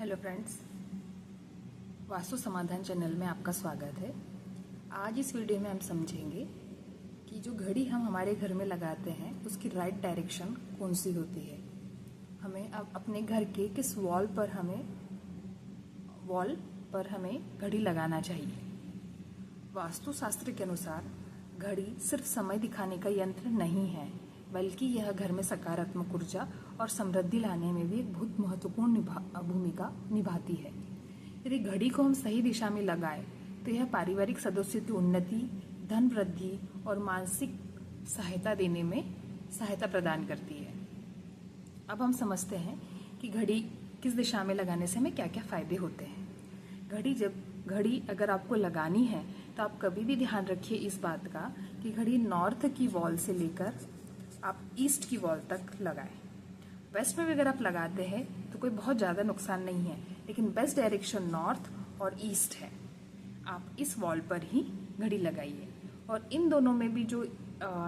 Hello friends, vastu समाधान channel में आपका स्वागत है। आज इस वीडियो में हम समझेंगे कि जो घड़ी हम हमारे घर में लगाते हैं उसकी राइट डायरेक्शन कौन सी होती है। हमें अब अपने घर के किस वॉल पर हमें घड़ी लगाना चाहिए। वास्तु शास्त्र के अनुसार घड़ी सिर्फ समय दिखाने का यंत्र नहीं है, बल्कि यह घर में सकारात्मक ऊर्जा और समृद्धि लाने में भी एक बहुत महत्वपूर्ण भूमिका निभाती है। यदि घड़ी को हम सही दिशा में लगाएं तो यह पारिवारिक सदस्यों की उन्नति, धन वृद्धि और मानसिक सहायता देने में सहायता प्रदान करती है। अब हम समझते हैं कि घड़ी किस दिशा में लगाने से हमें क्या क्या फायदे होते हैं। घड़ी अगर आपको लगानी है तो आप कभी भी ध्यान रखिए इस बात का कि घड़ी नॉर्थ की वॉल से लेकर आप ईस्ट की वॉल तक लगाएं। वेस्ट में भी अगर आप लगाते हैं तो कोई बहुत ज़्यादा नुकसान नहीं है, लेकिन बेस्ट डायरेक्शन नॉर्थ और ईस्ट है। आप इस वॉल पर ही घड़ी लगाइए। और इन दोनों में भी जो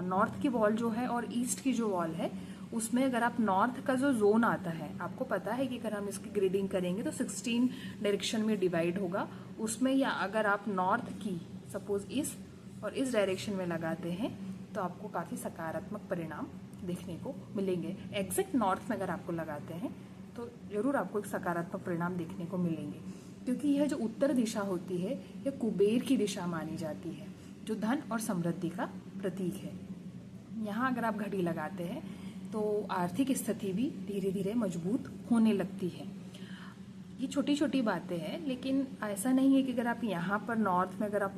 नॉर्थ की वॉल जो है और ईस्ट की जो वॉल है, उसमें अगर आप नॉर्थ का जो जोन आता है, आपको पता है कि अगर हम इसकी ग्रेडिंग करेंगे तो 16 डायरेक्शन में डिवाइड होगा उसमें, या अगर आप नॉर्थ की सपोज इस और इस डायरेक्शन में लगाते हैं तो आपको काफ़ी सकारात्मक परिणाम देखने को मिलेंगे। एग्जैक्ट नॉर्थ में अगर आपको लगाते हैं तो जरूर आपको एक सकारात्मक परिणाम देखने को मिलेंगे, क्योंकि यह जो उत्तर दिशा होती है यह कुबेर की दिशा मानी जाती है, जो धन और समृद्धि का प्रतीक है। यहाँ अगर आप घड़ी लगाते हैं तो आर्थिक स्थिति भी धीरे धीरे मजबूत होने लगती है। ये छोटी छोटी बातें हैं, लेकिन ऐसा नहीं है कि अगर आप यहाँ पर नॉर्थ में अगर आप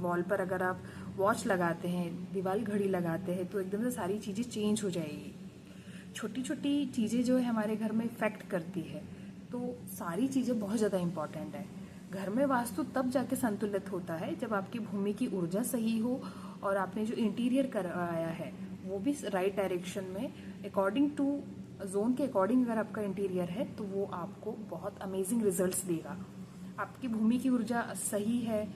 वॉल पर अगर आप वॉच लगाते हैं, दीवार घड़ी लगाते हैं, तो एकदम से सारी चीज़ें चेंज हो जाएगी। छोटी छोटी चीज़ें जो है हमारे घर में इफेक्ट करती है, तो सारी चीज़ें बहुत ज़्यादा इम्पॉर्टेंट है। घर में वास्तु तब जाके संतुलित होता है जब आपकी भूमि की ऊर्जा सही हो और आपने जो इंटीरियर करवाया है वो भी राइट डायरेक्शन में अकॉर्डिंग टू जोन के अकॉर्डिंग अगर आपका इंटीरियर है तो वो आपको बहुत अमेजिंग रिजल्ट्स देगा। आपकी भूमि की ऊर्जा सही है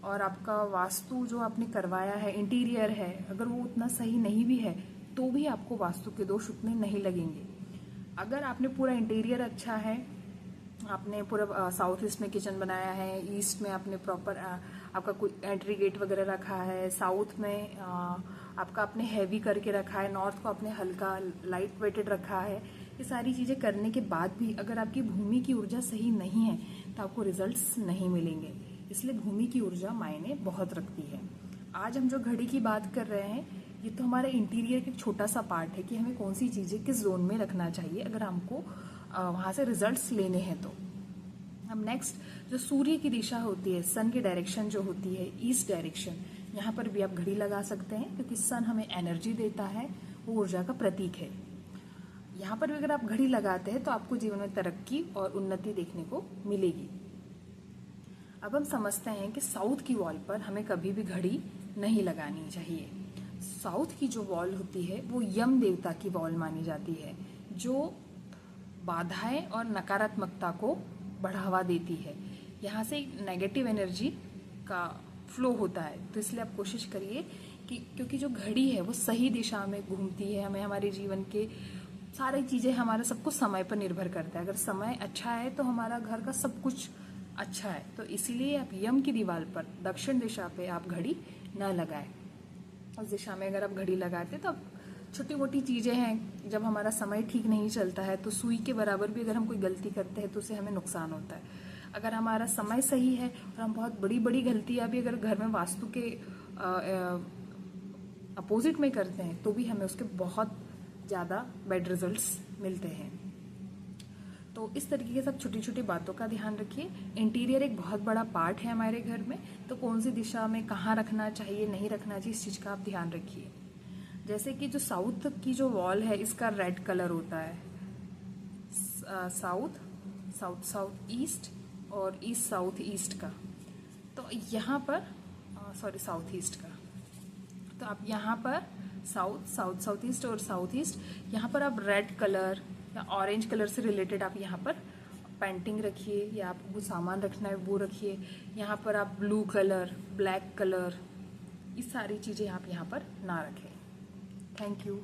और आपका वास्तु जो आपने करवाया है इंटीरियर है, अगर वो उतना सही नहीं भी है तो भी आपको वास्तु के दोष उतने नहीं लगेंगे। अगर आपने पूरा इंटीरियर अच्छा है, आपने पूरा साउथ ईस्ट में किचन बनाया है, ईस्ट में आपने प्रॉपर आपका कोई एंट्री गेट वगैरह रखा है, साउथ में आपका आपने हैवी करके रखा है, नॉर्थ को आपने हल्का लाइट वेटेड रखा है, ये सारी चीज़ें करने के बाद भी अगर आपकी भूमि की ऊर्जा सही नहीं है तो आपको रिजल्ट्स नहीं मिलेंगे। इसलिए भूमि की ऊर्जा मायने बहुत रखती है। आज हम जो घड़ी की बात कर रहे हैं ये तो हमारे इंटीरियर का एक छोटा सा पार्ट है कि हमें कौन सी चीज़ें किस जोन में रखना चाहिए अगर हमको वहाँ से रिजल्ट्स लेने हैं तो। अब नेक्स्ट जो सूर्य की दिशा होती है, सन की डायरेक्शन जो होती है ईस्ट डायरेक्शन, यहाँ पर भी आप घड़ी लगा सकते हैं क्योंकि सन हमें एनर्जी देता है, वो ऊर्जा का प्रतीक है। यहाँ पर भी अगर आप घड़ी लगाते हैं तो आपको जीवन में तरक्की और उन्नति देखने को मिलेगी। अब हम समझते हैं कि साउथ की वॉल पर हमें कभी भी घड़ी नहीं लगानी चाहिए। साउथ की जो वॉल होती है वो यम देवता की वॉल मानी जाती है, जो बाधाएं और नकारात्मकता को बढ़ावा देती है। यहाँ से नेगेटिव एनर्जी का फ्लो होता है, तो इसलिए आप कोशिश करिए कि क्योंकि जो घड़ी है वो सही दिशा में घूमती है, हमें हमारे जीवन के सारी चीज़ें, हमारा सब कुछ समय पर निर्भर करता है। अगर समय अच्छा है तो हमारा घर का सब कुछ अच्छा है, तो इसीलिए आप यम की दीवार पर दक्षिण दिशा पे आप घड़ी न लगाएं। उस दिशा में अगर आप घड़ी लगाते तो आप छोटी मोटी चीज़ें हैं, जब हमारा समय ठीक नहीं चलता है तो सुई के बराबर भी अगर हम कोई गलती करते हैं तो उससे हमें नुकसान होता है। अगर हमारा समय सही है और हम बहुत बड़ी बड़ी गलतियां भी अगर घर में वास्तु के अपोजिट में करते हैं तो भी हमें उसके बहुत ज़्यादा बैड रिजल्ट्स मिलते हैं। तो इस तरीके की सब छोटी छोटी बातों का ध्यान रखिए। इंटीरियर एक बहुत बड़ा पार्ट है हमारे घर में, तो कौन सी दिशा में कहाँ रखना चाहिए, नहीं रखना चाहिए, इस चीज़ का आप ध्यान रखिए। जैसे कि जो साउथ की जो वॉल है इसका रेड कलर होता है, साउथ ईस्ट और ईस्ट साउथ ईस्ट का, तो यहाँ पर साउथ ईस्ट का, तो आप यहाँ पर साउथ ईस्ट और साउथ ईस्ट, यहाँ पर आप रेड कलर या ऑरेंज कलर से रिलेटेड आप यहाँ पर पेंटिंग रखिए, या आपको कुछ सामान रखना है वो रखिए। यहाँ पर आप ब्लू कलर, ब्लैक कलर, ये सारी चीज़ें आप यहाँ पर ना रखें। Thank you.